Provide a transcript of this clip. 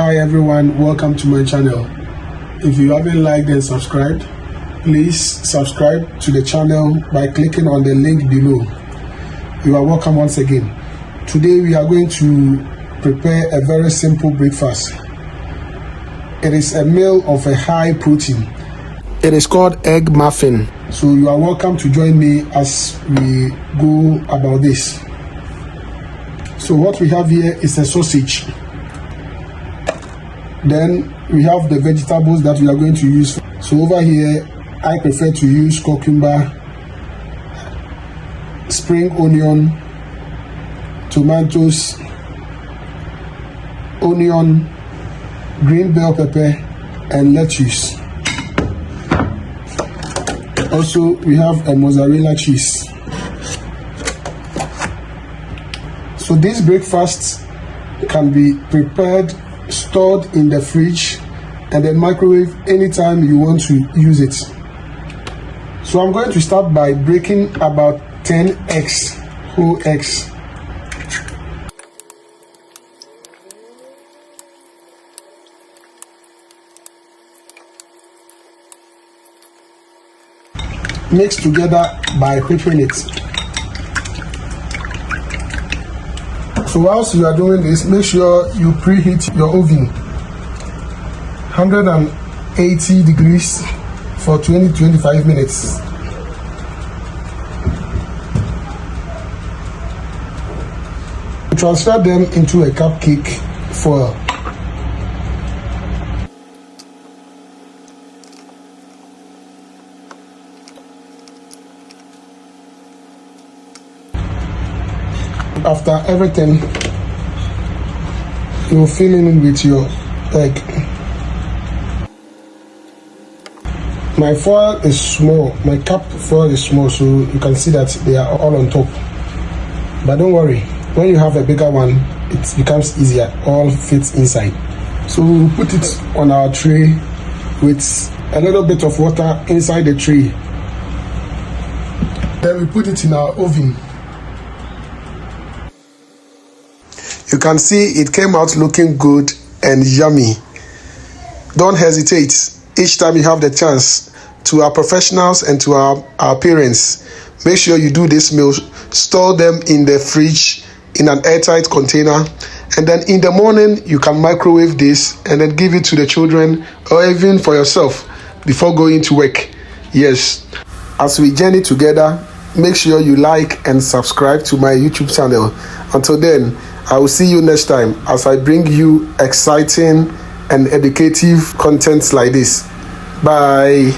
Hi everyone, welcome to my channel. If you haven't liked and subscribed, please subscribe to the channel by clicking on the link below. You are welcome once again. Today we are going to prepare a very simple breakfast. It is a meal of a high protein. It is called egg muffin. So you are welcome to join me as we go about this. So what we have here is a sausage. Then we have the vegetables that we are going to use. So over here, I prefer to use cucumber, spring onion, tomatoes, onion, green bell pepper, and lettuce. Also, we have a mozzarella cheese. So this breakfast can be prepared, stored in the fridge, and then microwave anytime you want to use it. So I'm going to start by breaking about 10 eggs, whole eggs. Mix together by whipping it. So whilst you are doing this, make sure you preheat your oven 180 degrees for 20-25 minutes. Transfer them into a cupcake foil. After everything, you fill in with your egg. My foil is small, my cup foil is small, so you can see that they are all on top. But don't worry, when you have a bigger one, it becomes easier, all fits inside. So we'll put it on our tray with a little bit of water inside the tray. Then we put it in our oven. You can see it came out looking good and yummy. Don't hesitate. Each time you have the chance, to our professionals and to our parents, make sure you do this meal. Store them in the fridge in an airtight container, and then in the morning you can microwave this and then give it to the children or even for yourself before going to work. Yes, as we journey together, make sure you like and subscribe to my YouTube channel. Until then, I will see you next time as I bring you exciting and educative contents like this. Bye.